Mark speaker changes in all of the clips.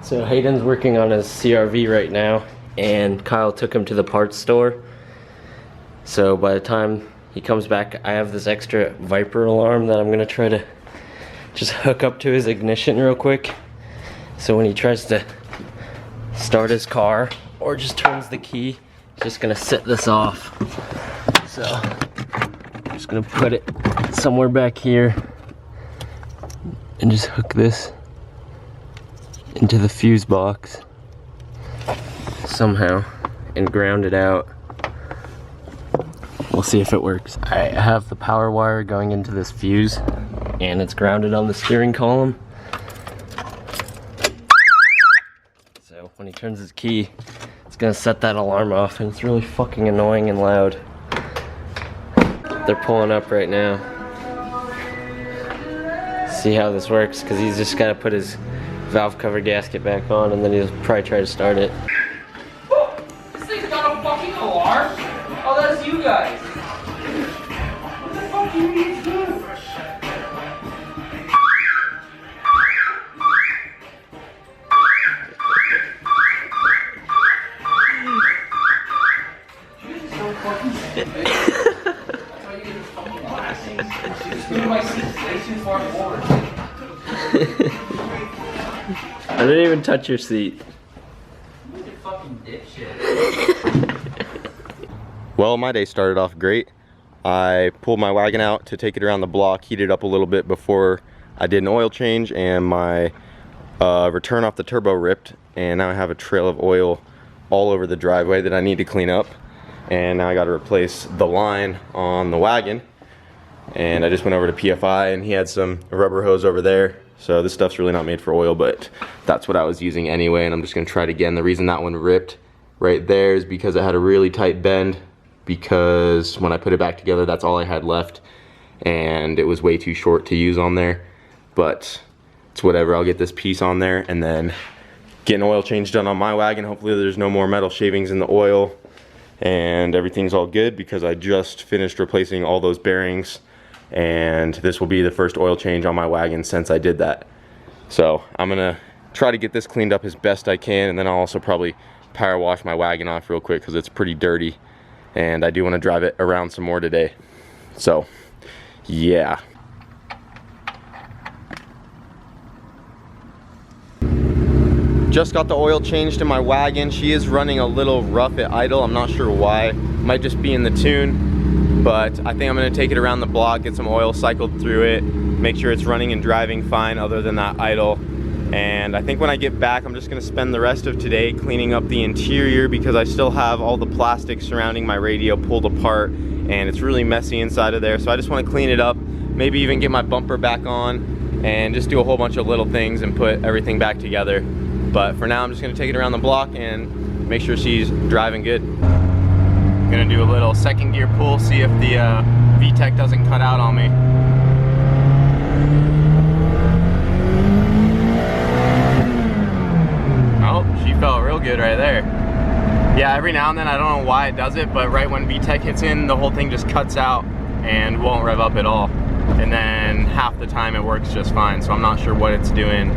Speaker 1: So Hayden's working on his CRV right now, and Kyle took him to the parts store. So by the time he comes back, I have this extra Viper alarm that I'm gonna try to just hook up to his ignition real quick. So when he tries to start his car or just turns the key, he's just gonna set this off. So I'm just gonna put it somewhere back here and just hook this into the fuse box somehow and ground it out. We'll see if it works. I have the power wire going into this fuse and it's grounded on the steering column. So when he turns his key, it's gonna set that alarm off, and it's really fucking annoying and loud. They're pulling up right now. See how this works, because he's just gotta put his valve cover gasket back on, and then he'll probably try to start it.
Speaker 2: This thing's got a fucking alarm? Oh, that's you guys. What the fuck do you need to do? You're so fucking sick. That's why you get the fucking glasses. Just move my seat way too far forward.
Speaker 1: I didn't even touch your seat.
Speaker 2: You fucking dipshit.
Speaker 3: Well, my day started off great. I pulled my wagon out to take it around the block, heated up a little bit before I did an oil change, and my return off the turbo ripped, and now I have a trail of oil all over the driveway that I need to clean up. And now I got to replace the line on the wagon, and I just went over to PFI and he had some rubber hose over there. So this stuff's really not made for oil, but that's what I was using anyway, and I'm just gonna try it again. The reason that one ripped right there is because it had a really tight bend, because when I put it back together, that's all I had left, and it was way too short to use on there. But it's whatever, I'll get this piece on there and then get an oil change done on my wagon. Hopefully there's no more metal shavings in the oil, and everything's all good, because I just finished replacing all those bearings, and this will be the first oil change on my wagon since I did that. So I'm gonna try to get this cleaned up as best I can, and then I'll also probably power wash my wagon off real quick because it's pretty dirty, and I do want to drive it around some more today. So yeah. Just got the oil changed in my wagon. She is running a little rough at idle. I'm not sure why. Might just be in the tune. But I think I'm gonna take it around the block, get some oil cycled through it, make sure it's running and driving fine other than that idle. And I think when I get back, I'm just gonna spend the rest of today cleaning up the interior, because I still have all the plastic surrounding my radio pulled apart and it's really messy inside of there. So I just wanna clean it up, maybe even get my bumper back on, and just do a whole bunch of little things and put everything back together. But for now, I'm just gonna take it around the block and make sure she's driving good. Gonna do a little second gear pull, see if the VTEC doesn't cut out on me. Oh, she felt real good right there. Yeah, every now and then, I don't know why it does it, but right when VTEC hits in, the whole thing just cuts out and won't rev up at all. And then half the time it works just fine, so I'm not sure what it's doing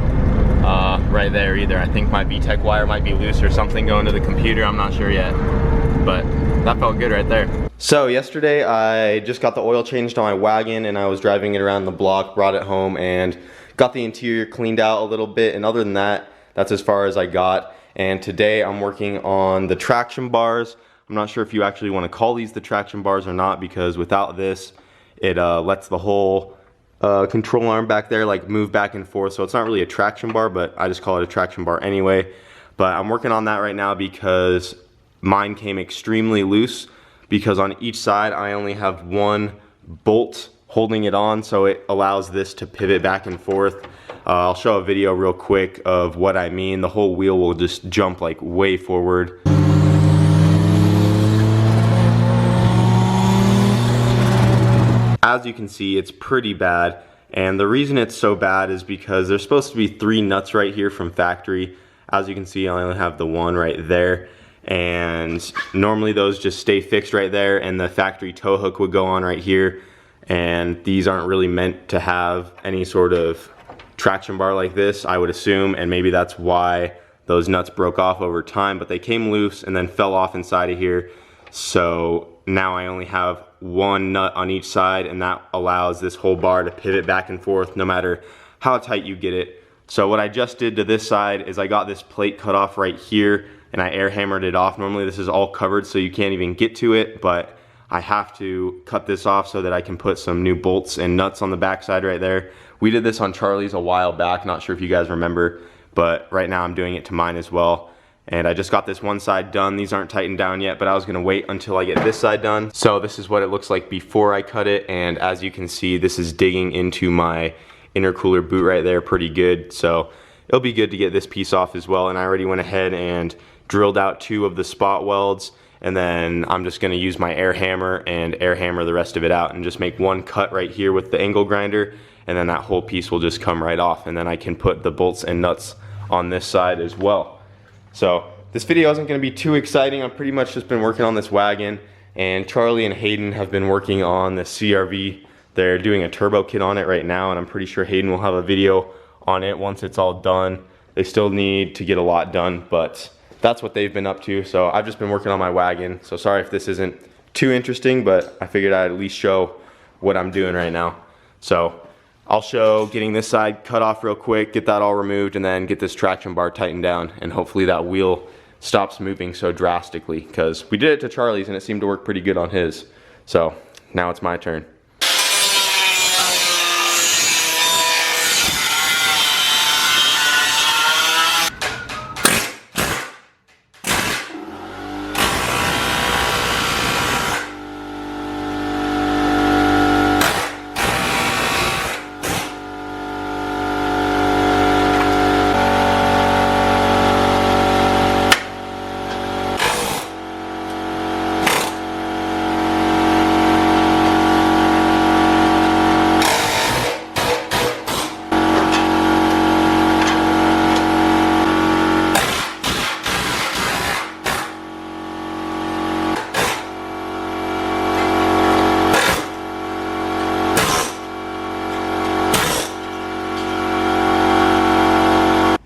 Speaker 3: right there either. I think my VTEC wire might be loose or something going to the computer, I'm not sure yet. But that felt good right there. So yesterday I just got the oil changed on my wagon, and I was driving it around the block, brought it home, and got the interior cleaned out a little bit, and other than that, that's as far as I got. And today I'm working on the traction bars. I'm not sure if you actually want to call these the traction bars or not, because without this, it lets the whole control arm back there like move back and forth. So it's not really a traction bar, but I just call it a traction bar anyway. But I'm working on that right now because mine came extremely loose, because on each side I only have one bolt holding it on, so it allows this to pivot back and forth. I'll show a video real quick of what I mean. The whole wheel will just jump like way forward. As you can see, it's pretty bad, and the reason it's so bad is because there's supposed to be 3 nuts right here from factory. As you can see, I only have the one right there, and normally those just stay fixed right there, and the factory tow hook would go on right here, and these aren't really meant to have any sort of traction bar like this, I would assume, and maybe that's why those nuts broke off over time, but they came loose and then fell off inside of here. So now I only have one nut on each side, and that allows this whole bar to pivot back and forth no matter how tight you get it. So what I just did to this side is I got this plate cut off right here and I air hammered it off. Normally this is all covered so you can't even get to it, but I have to cut this off so that I can put some new bolts and nuts on the backside right there. We did this on Charlie's a while back, not sure if you guys remember, but right now I'm doing it to mine as well. And I just got this one side done. These aren't tightened down yet, but I was gonna wait until I get this side done. So this is what it looks like before I cut it, and as you can see, this is digging into my intercooler boot right there pretty good. So it'll be good to get this piece off as well. And I already went ahead and drilled out 2 of the spot welds, and then I'm just gonna use my air hammer and air hammer the rest of it out and just make one cut right here with the angle grinder, and then that whole piece will just come right off, and then I can put the bolts and nuts on this side as well. So this video isn't gonna be too exciting. I've pretty much just been working on this wagon, and Charlie and Hayden have been working on the CRV. They're doing a turbo kit on it right now, and I'm pretty sure Hayden will have a video on it once it's all done. They still need to get a lot done, but that's what they've been up to. So I've just been working on my wagon. So sorry if this isn't too interesting, but I figured I'd at least show what I'm doing right now. So I'll show getting this side cut off real quick, get that all removed, and then get this traction bar tightened down, and hopefully that wheel stops moving so drastically, because we did it to Charlie's and it seemed to work pretty good on his. So now it's my turn.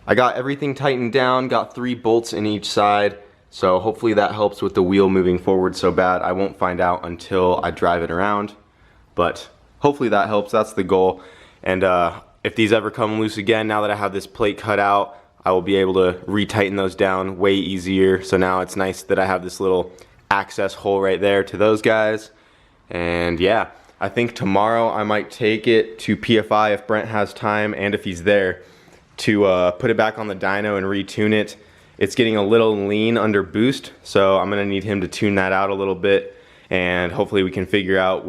Speaker 3: I got everything tightened down, got 3 bolts in each side, so hopefully that helps with the wheel moving forward so bad. I won't find out until I drive it around, but hopefully that helps. That's the goal. And if these ever come loose again, now that I have this plate cut out, I will be able to retighten those down way easier. So now it's nice that I have this little access hole right there to those guys. And yeah, I think tomorrow I might take it to PFI if Brent has time and if he's there, to put it back on the dyno and retune it. It's getting a little lean under boost, so I'm gonna need him to tune that out a little bit, and hopefully we can figure out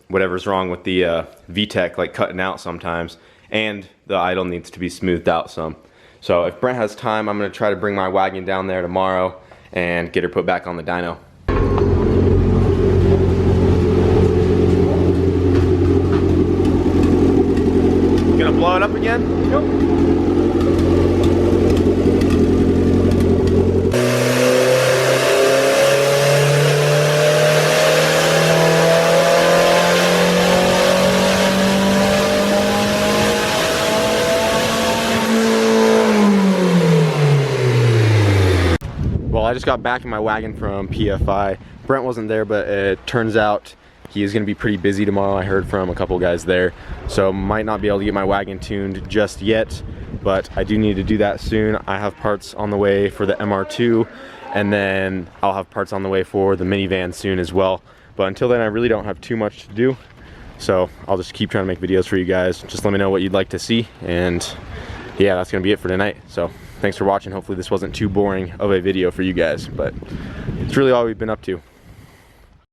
Speaker 3: whatever's wrong with the VTEC, like cutting out sometimes, and the idle needs to be smoothed out some. So if Brent has time, I'm gonna try to bring my wagon down there tomorrow and get her put back on the dyno. You gonna blow it up again? Nope. Well, I just got back in my wagon from PFI. Brent wasn't there, but it turns out he is going to be pretty busy tomorrow. I heard from a couple guys there, so might not be able to get my wagon tuned just yet, but I do need to do that soon. I have parts on the way for the MR2, and then I'll have parts on the way for the minivan soon as well. But until then, I really don't have too much to do, so I'll just keep trying to make videos for you guys. Just let me know what you'd like to see, and yeah, that's going to be it for tonight. So thanks for watching. Hopefully this wasn't too boring of a video for you guys, but it's really all we've been up to.